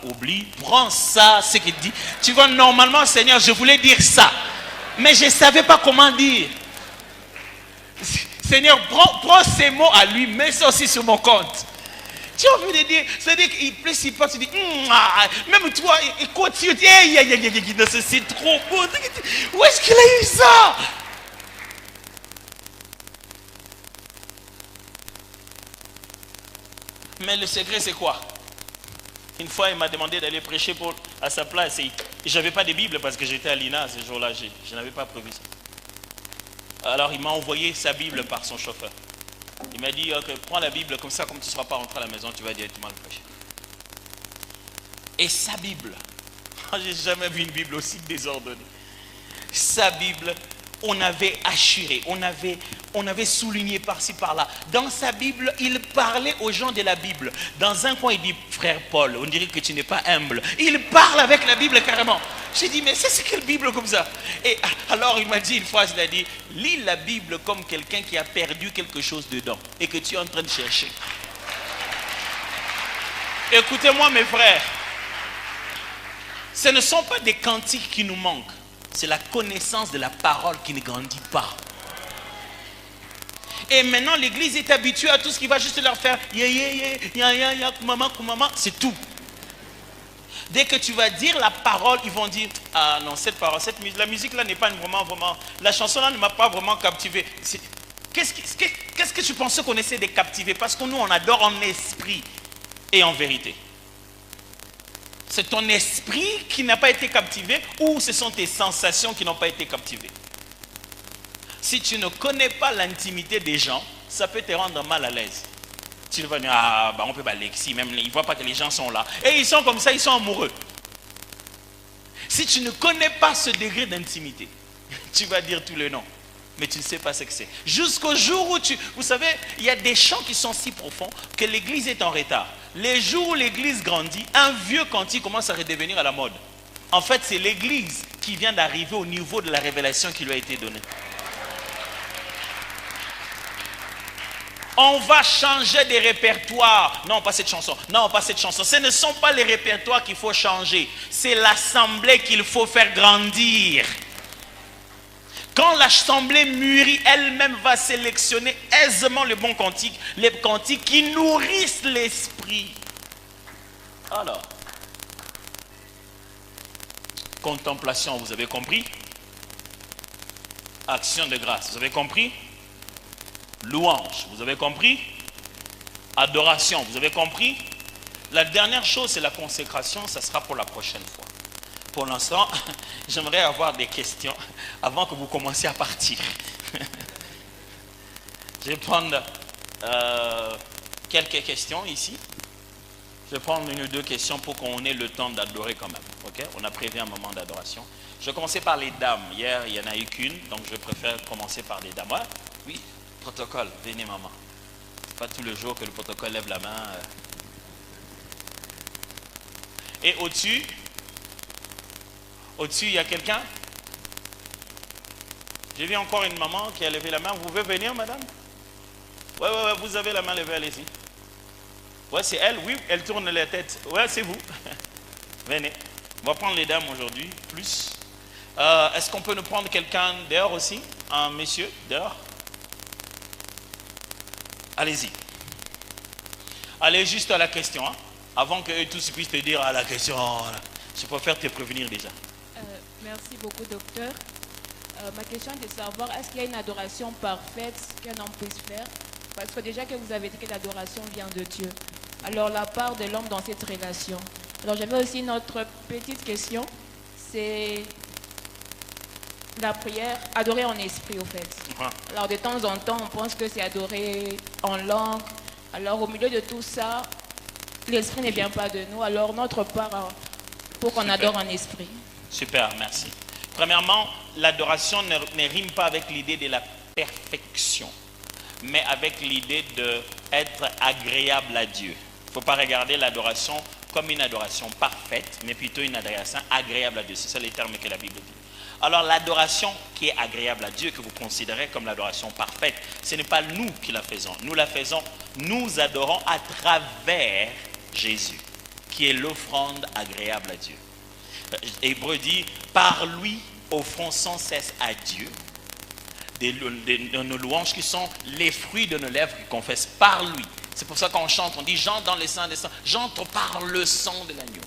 oublie, prends ça, ce qu'il dit. Tu vois, normalement, Seigneur, je voulais dire ça, mais je ne savais pas comment dire. Seigneur, prends ces mots à lui, mets ça aussi sur mon compte. Tu as envie de dire, c'est-à-dire qu'il plus il passe, tu dis, même toi, il continue, c'est trop beau. Où est-ce qu'il a eu ça? Mais le secret, c'est quoi? Une fois, il m'a demandé d'aller prêcher à sa place et je n'avais pas de Bible parce que j'étais à l'INA ce jour-là, je n'avais pas prévu ça. Alors, il m'a envoyé sa Bible par son chauffeur. Il m'a dit, okay, prends la Bible, comme ça, comme tu ne seras pas rentré à la maison, tu vas directement le prêcher. Et sa Bible, j'ai jamais vu une Bible aussi désordonnée. Sa Bible, on avait assuré, on avait souligné par-ci, par-là. Dans sa Bible, il parlait aux gens de la Bible. Dans un coin, il dit, frère Paul, on dirait que tu n'es pas humble. Il parle avec la Bible carrément. J'ai dit, mais c'est quelle Bible comme ça? Et alors, il m'a dit une phrase, il a dit, lis la Bible comme quelqu'un qui a perdu quelque chose dedans et que tu es en train de chercher. Écoutez-moi, mes frères, ce ne sont pas des cantiques qui nous manquent. C'est la connaissance de la parole qui ne grandit pas. Et maintenant, l'église est habituée à tout ce qui va juste leur faire maman, c'est tout. Dès que tu vas dire la parole, ils vont dire, ah non, cette parole, la musique là n'est pas vraiment, la chanson là ne m'a pas vraiment captivé. Qu'est-ce que tu pensais qu'on essaie de captiver? Parce que nous, on adore en esprit et en vérité. C'est ton esprit qui n'a pas été captivé ou ce sont tes sensations qui n'ont pas été captivées? Si tu ne connais pas l'intimité des gens, ça peut te rendre mal à l'aise. Tu vas dire, ah, bah on peut pas l'exi, même ils ne voient pas que les gens sont là. Et ils sont comme ça, ils sont amoureux. Si tu ne connais pas ce degré d'intimité, tu vas dire tous les noms, mais tu ne sais pas ce que c'est. Jusqu'au jour où vous savez, il y a des chants qui sont si profonds que l'église est en retard. Les jours où l'église grandit, un vieux cantique commence à redevenir à la mode. En fait, c'est l'église qui vient d'arriver au niveau de la révélation qui lui a été donnée. On va changer des répertoires. Non, pas cette chanson. Non, pas cette chanson. Ce ne sont pas les répertoires qu'il faut changer. C'est l'assemblée qu'il faut faire grandir. Quand l'assemblée mûrit, elle-même va sélectionner aisément le bon cantique, les cantiques qui nourrissent l'esprit. Alors, contemplation, vous avez compris? Action de grâce, vous avez compris? Louange, vous avez compris? Adoration, vous avez compris? La dernière chose, c'est la consécration, ça sera pour la prochaine fois. Pour l'instant, j'aimerais avoir des questions avant que vous commenciez à partir. Je vais prendre quelques questions ici. Je vais prendre une ou deux questions pour qu'on ait le temps d'adorer quand même. Okay? On a prévu un moment d'adoration. Je vais commencer par les dames. Hier, il n'y en a eu qu'une, donc je préfère commencer par les dames. Ouais? Oui, protocole, venez maman. Ce n'est pas tous les jours que le protocole lève la main. Et au-dessus, il y a quelqu'un? J'ai vu encore une maman qui a levé la main. Vous pouvez venir, madame? Ouais, vous avez la main levée, allez-y. Ouais, c'est elle, oui, elle tourne la tête. Ouais, c'est vous. Venez. On va prendre les dames aujourd'hui, plus. Est-ce qu'on peut nous prendre quelqu'un dehors aussi? Un monsieur, dehors? Allez-y. Allez juste à la question, hein, avant qu'eux tous puissent te dire à la question. Je préfère te prévenir déjà. Merci beaucoup, docteur. Ma question est de savoir, est-ce qu'il y a une adoration parfaite qu'un homme puisse faire? Parce que déjà que vous avez dit que l'adoration vient de Dieu. Alors, la part de l'homme dans cette relation. Alors, j'avais aussi une autre petite question. C'est la prière, adorer en esprit, au fait. Alors, de temps en temps, on pense que c'est adorer en langue. Alors, au milieu de tout ça, l'esprit ne vient pas de nous. Alors, notre part, pour qu'on adore en esprit. Super, merci. Premièrement, l'adoration ne rime pas avec l'idée de la perfection, mais avec l'idée d'être agréable à Dieu. Il ne faut pas regarder l'adoration comme une adoration parfaite, mais plutôt une adoration agréable à Dieu. C'est ça les termes que la Bible dit. Alors l'adoration qui est agréable à Dieu, que vous considérez comme l'adoration parfaite, ce n'est pas nous qui la faisons. Nous la faisons, nous adorons à travers Jésus, qui est l'offrande agréable à Dieu. Hébreu dit, par lui, offrons sans cesse à Dieu nos louanges qui sont les fruits de nos lèvres qui confessent par lui. C'est pour ça qu'on chante, on dit, j'entre dans les saints des saints, j'entre par le sang de l'agneau.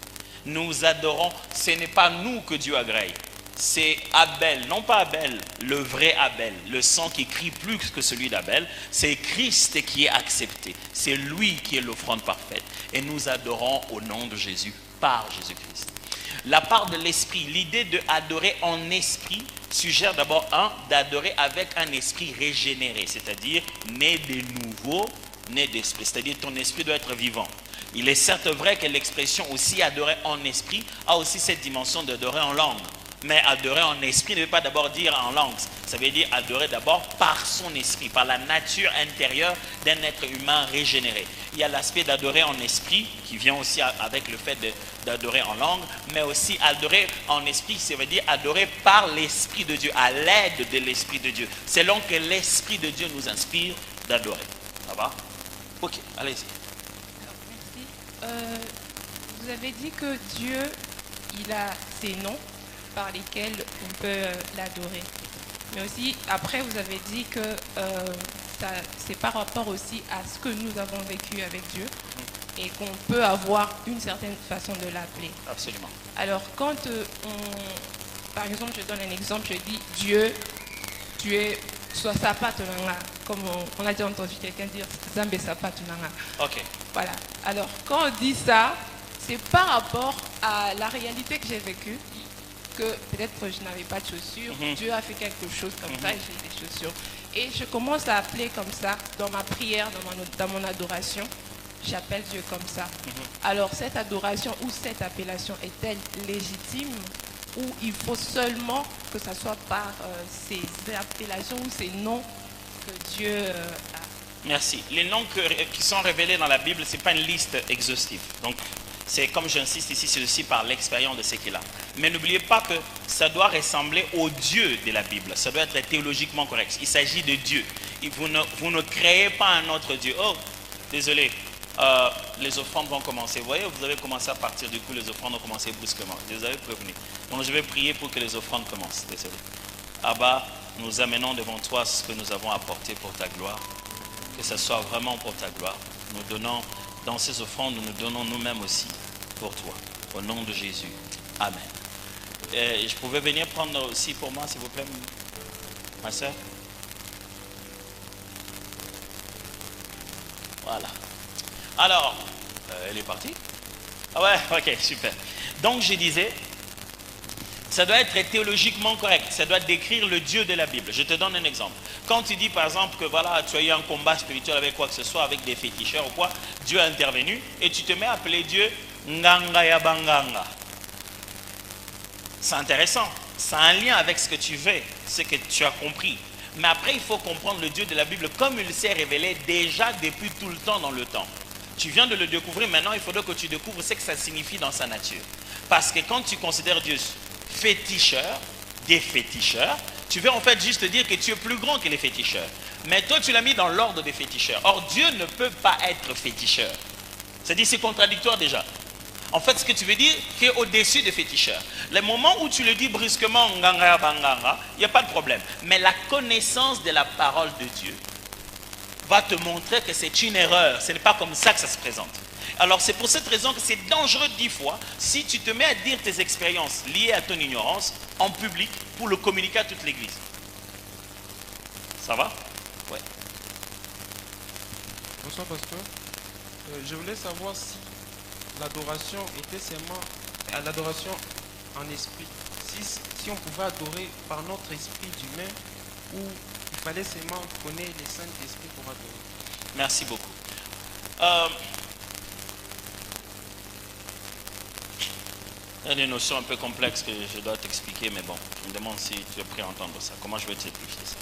Nous adorons, ce n'est pas nous que Dieu agrée, c'est Abel, non pas Abel, le vrai Abel, le sang qui crie plus que celui d'Abel, c'est Christ qui est accepté, c'est lui qui est l'offrande parfaite. Et nous adorons au nom de Jésus, par Jésus-Christ. La part de l'esprit, l'idée d'adorer en esprit suggère d'abord d'adorer avec un esprit régénéré, c'est-à-dire né de nouveau, né d'esprit, c'est-à-dire ton esprit doit être vivant. Il est certes vrai que l'expression aussi adorer en esprit a aussi cette dimension d'adorer en langue. Mais adorer en esprit ne veut pas d'abord dire en langue. Ça veut dire adorer d'abord par son esprit, par la nature intérieure d'un être humain régénéré. Il y a l'aspect d'adorer en esprit qui vient aussi avec le fait d'adorer en langue, mais aussi adorer en esprit, ça veut dire adorer par l'Esprit de Dieu, à l'aide de l'Esprit de Dieu. Selon que l'Esprit de Dieu nous inspire d'adorer. Ça va? Ok, allez-y. Merci. Vous avez dit que Dieu, il a ses noms par lesquels on peut l'adorer. Mais aussi, après, vous avez dit que c'est par rapport aussi à ce que nous avons vécu avec Dieu et qu'on peut avoir une certaine façon de l'appeler. Absolument. Alors, quand par exemple, je donne un exemple, je dis Dieu, tu es soit sapat nanga, comme on a déjà entendu quelqu'un dire Zambe sapat nanga. Ok. Voilà. Alors, quand on dit ça, c'est par rapport à la réalité que j'ai vécue, que peut-être je n'avais pas de chaussures, Dieu a fait quelque chose comme ça et j'ai des chaussures. Et je commence à appeler comme ça dans ma prière, dans mon adoration. J'appelle Dieu comme ça. Alors, cette adoration ou cette appellation est-elle légitime ou il faut seulement que ce soit par ces appellations ou ces noms que Dieu a? Merci. Les noms qui sont révélés dans la Bible, ce n'est pas une liste exhaustive. Donc, c'est comme j'insiste ici, c'est aussi par l'expérience de ce qu'il a. Mais n'oubliez pas que ça doit ressembler au Dieu de la Bible. Ça doit être théologiquement correct. Il s'agit de Dieu. Vous ne créez pas un autre Dieu. Oh, désolé, les offrandes vont commencer. Vous voyez, vous avez commencé à partir du coup, les offrandes ont commencé brusquement. Je vous avais prévenu. Donc je vais prier pour que les offrandes commencent. Désolé. Abba, nous amenons devant toi ce que nous avons apporté pour ta gloire. Que ce soit vraiment pour ta gloire. Nous donnons, dans ces offrandes, nous donnons nous-mêmes aussi pour toi. Au nom de Jésus. Amen. Et je pouvais venir prendre aussi pour moi, s'il vous plaît, ma soeur. Voilà. Alors, elle est partie? Ah ouais, ok, super. Donc je disais, ça doit être théologiquement correct, ça doit décrire le Dieu de la Bible. Je te donne un exemple. Quand tu dis par exemple que voilà, tu as eu un combat spirituel avec quoi que ce soit, avec des féticheurs ou quoi, Dieu a intervenu et tu te mets à appeler Dieu Nganga ya Banganga. C'est intéressant, ça a un lien avec ce que tu veux, ce que tu as compris. Mais après, il faut comprendre le Dieu de la Bible comme il s'est révélé déjà depuis tout le temps dans le temps. Tu viens de le découvrir, maintenant il faudrait que tu découvres ce que ça signifie dans sa nature. Parce que quand tu considères Dieu féticheur, des féticheurs, tu veux en fait juste dire que tu es plus grand que les féticheurs. Mais toi, tu l'as mis dans l'ordre des féticheurs. Or, Dieu ne peut pas être féticheur. C'est-à-dire, c'est contradictoire déjà. En fait, ce que tu veux dire, qui est au-dessus des féticheurs. Le moment où tu le dis brusquement, nganga banganga, il n'y a pas de problème. Mais la connaissance de la parole de Dieu va te montrer que c'est une erreur. Ce n'est pas comme ça que ça se présente. Alors, c'est pour cette raison que c'est dangereux 10 fois si tu te mets à dire tes expériences liées à ton ignorance en public pour le communiquer à toute l'église. Ça va? Ouais. Bonsoir, pasteur. Je voulais savoir si l'adoration était seulement l'adoration en esprit. Si on pouvait adorer par notre esprit d'humain ou il fallait seulement connaître les Saint-Esprit pour adorer. Merci beaucoup. Il y a des notions un peu complexes que je dois t'expliquer, mais bon, je me demande si tu es prêt à entendre ça. Comment je vais t'expliquer ça?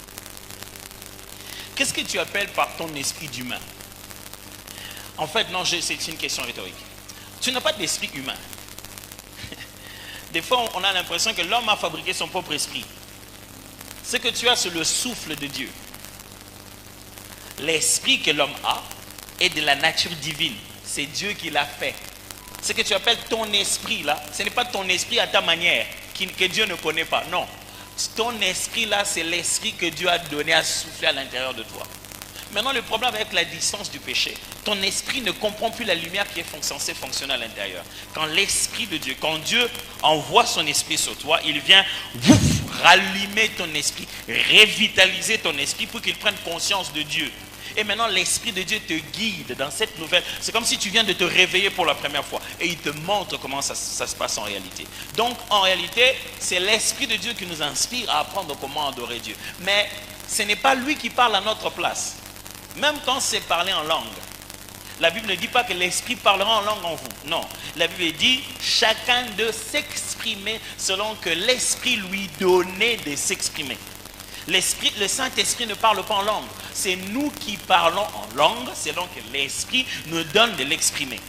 Qu'est-ce que tu appelles par ton esprit d'humain? En fait, non, c'est une question rhétorique. Tu n'as pas d'esprit humain. Des fois, on a l'impression que l'homme a fabriqué son propre esprit. Ce que tu as, c'est le souffle de Dieu. L'esprit que l'homme a est de la nature divine. C'est Dieu qui l'a fait. Ce que tu appelles ton esprit là, ce n'est pas ton esprit à ta manière, que Dieu ne connaît pas. Non. Ton esprit là, c'est l'esprit que Dieu a donné à souffler à l'intérieur de toi. Maintenant, le problème avec la distance du péché, ton esprit ne comprend plus la lumière qui est censée fonctionner à l'intérieur. Quand l'esprit de Dieu, quand Dieu envoie son esprit sur toi, il vient rallumer ton esprit, revitaliser ton esprit pour qu'il prenne conscience de Dieu. Et maintenant, l'Esprit de Dieu te guide dans cette nouvelle. C'est comme si tu viens de te réveiller pour la première fois. Et il te montre comment ça se passe en réalité. Donc, en réalité, c'est l'Esprit de Dieu qui nous inspire à apprendre comment adorer Dieu. Mais ce n'est pas lui qui parle à notre place. Même quand c'est parler en langue. La Bible ne dit pas que l'Esprit parlera en langue en vous. Non. La Bible dit chacun de s'exprimer selon que l'Esprit lui donnait de s'exprimer. Le Saint-Esprit ne parle pas en langue. C'est nous qui parlons en langue, selon que l'Esprit nous donne de l'exprimer.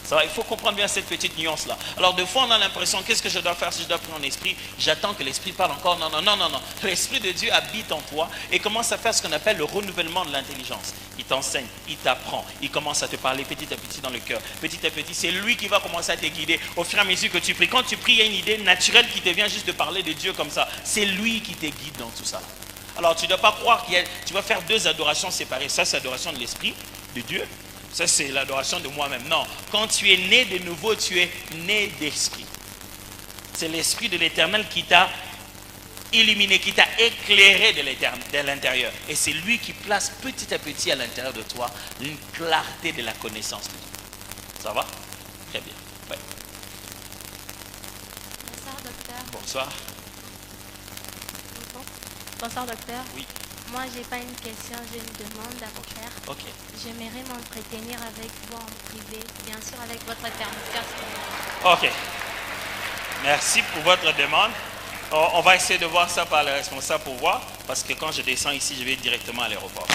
Ça va, il faut comprendre bien cette petite nuance-là. Alors, des fois, on a l'impression, qu'est-ce que je dois faire si je dois prier en esprit? J'attends que l'Esprit parle encore. Non, non, non, non, non. L'Esprit de Dieu habite en toi et commence à faire ce qu'on appelle le renouvellement de l'intelligence. Il t'enseigne, il t'apprend, il commence à te parler petit à petit dans le cœur. Petit à petit, c'est lui qui va commencer à te guider au fur et à mesure que tu pries. Quand tu pries, il y a une idée naturelle qui te vient juste de parler de Dieu comme ça. C'est lui qui te guide dans tout ça. Alors tu ne dois pas croire tu vas faire deux adorations séparées. Ça, c'est l'adoration de l'Esprit de Dieu. Ça, c'est l'adoration de moi-même. Non, quand tu es né de nouveau, tu es né d'Esprit. C'est l'Esprit de l'Éternel qui t'a illuminé, qui t'a éclairé de l'intérieur. Et c'est lui qui place petit à petit à l'intérieur de toi une clarté de la connaissance de Dieu. Ça va? Très bien. Ouais. Bonsoir, docteur. Bonsoir. Bonsoir, docteur. Oui. Moi, j'ai pas une question, j'ai une demande à vous faire. Ok. J'aimerais m'entretenir avec vous en privé, bien sûr avec votre permission. Ok. Merci pour votre demande. On va essayer de voir ça par les responsables pour voir, parce que quand je descends ici, je vais directement à l'aéroport.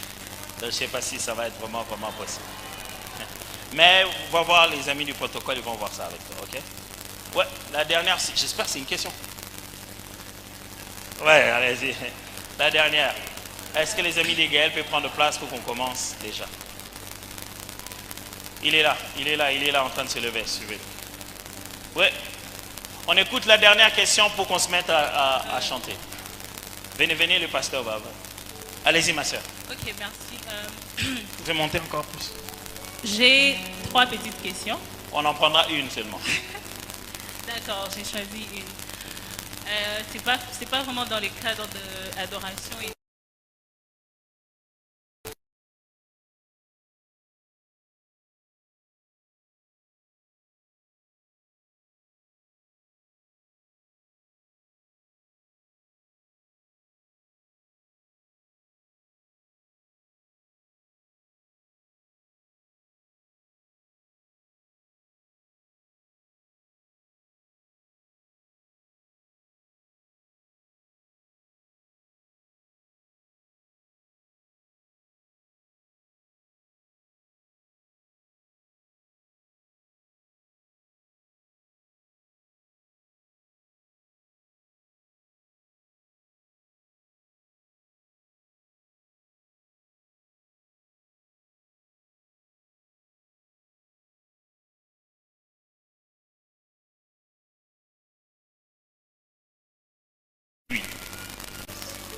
Je ne sais pas si ça va être vraiment possible. Mais on va voir les amis du protocole, ils vont voir ça avec toi, ok? Ouais, la dernière, j'espère que c'est une question. Ouais, allez-y. La dernière. Est-ce que les amis des Gaël peuvent prendre place pour qu'on commence déjà? Il est là en train de se lever, suivez-le. Ouais. On écoute la dernière question pour qu'on se mette à chanter. Venez, le pasteur va. Allez-y, ma soeur. Ok, merci. Vous pouvez monter encore plus. J'ai 3 petites questions. On en prendra une seulement. D'accord, j'ai choisi une. C'est pas vraiment dans le cadre de l'adoration.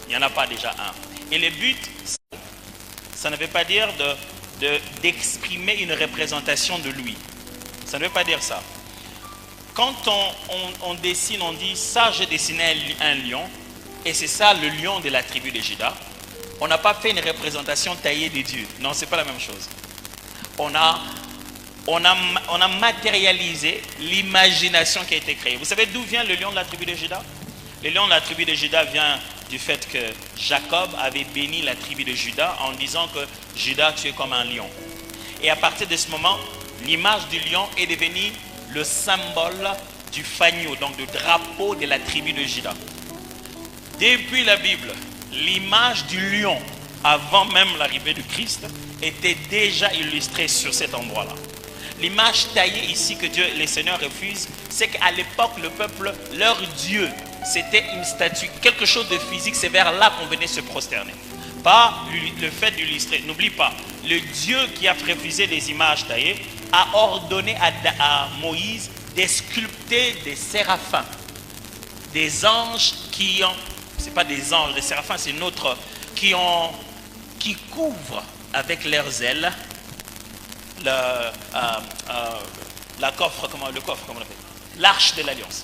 Il n'y en a pas déjà un. Et le but, ça ne veut pas dire d'exprimer une représentation de lui. Ça ne veut pas dire ça. Quand on dessine, on dit ça, j'ai dessiné un lion, et c'est ça le lion de la tribu de Juda. On n'a pas fait une représentation taillée de Dieu. Non, ce n'est pas la même chose. On a matérialisé l'imagination qui a été créée. Vous savez d'où vient le lion de la tribu de Juda? Le lion de la tribu de Juda vient du fait que Jacob avait béni la tribu de Juda en disant que Juda, tu es comme un lion. Et à partir de ce moment, l'image du lion est devenue le symbole du fagneau, donc le drapeau de la tribu de Juda. Depuis la Bible, l'image du lion, avant même l'arrivée de Christ, était déjà illustrée sur cet endroit-là. L'image taillée ici que Dieu, les seigneurs refusent, c'est qu'à l'époque, le peuple, leur Dieu, c'était une statue, quelque chose de physique, c'est vers là qu'on venait se prosterner. Pas le fait d'illustrer, n'oublie pas, le Dieu qui a refusé des images taillées a ordonné à Moïse de sculpter des séraphins, des anges qui ont, c'est pas des anges, les séraphins c'est une autre, qui couvrent avec leurs ailes la coffre, comment on appelle, l'arche de l'alliance.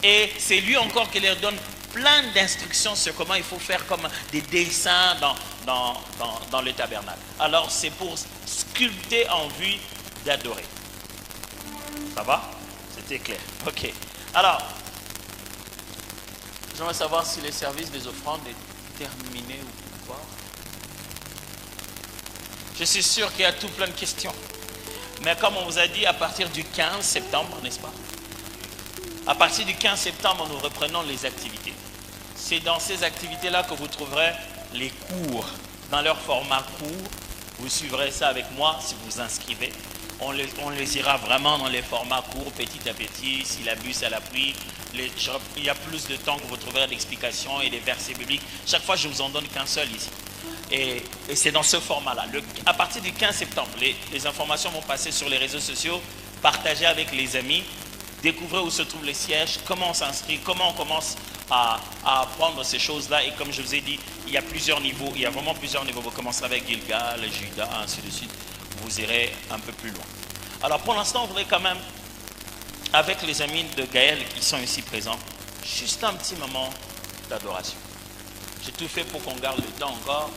Et c'est lui encore qui leur donne plein d'instructions sur comment il faut faire comme des dessins dans le tabernacle. Alors c'est pour sculpter en vue d'adorer. Ça va? C'était clair. Ok. Alors, j'aimerais savoir si le service des offrandes est terminé ou pas. Je suis sûr qu'il y a tout plein de questions. Mais comme on vous a dit, à partir du 15 septembre, n'est-ce pas? À partir du 15 septembre, nous reprenons les activités. C'est dans ces activités-là que vous trouverez les cours, dans leur format court. Vous suivrez ça avec moi si vous vous inscrivez. On les ira vraiment dans les formats courts, petit à petit, syllabus à l'appui. Il y a plus de temps que vous trouverez d'explications et des versets bibliques. Chaque fois, je ne vous en donne qu'un seul ici. Et c'est dans ce format-là. À partir du 15 septembre, les informations vont passer sur les réseaux sociaux, partagez avec les amis, découvrez où se trouvent les sièges, comment on s'inscrit, comment on commence à apprendre ces choses-là. Et comme je vous ai dit, il y a plusieurs niveaux. Il y a vraiment plusieurs niveaux. Vous commencerez avec Gilgal, Juda, ainsi de suite. Vous irez un peu plus loin. Alors pour l'instant, on voudrait quand même, avec les amis de Gaël qui sont ici présents, juste un petit moment d'adoration. J'ai tout fait pour qu'on garde le temps encore.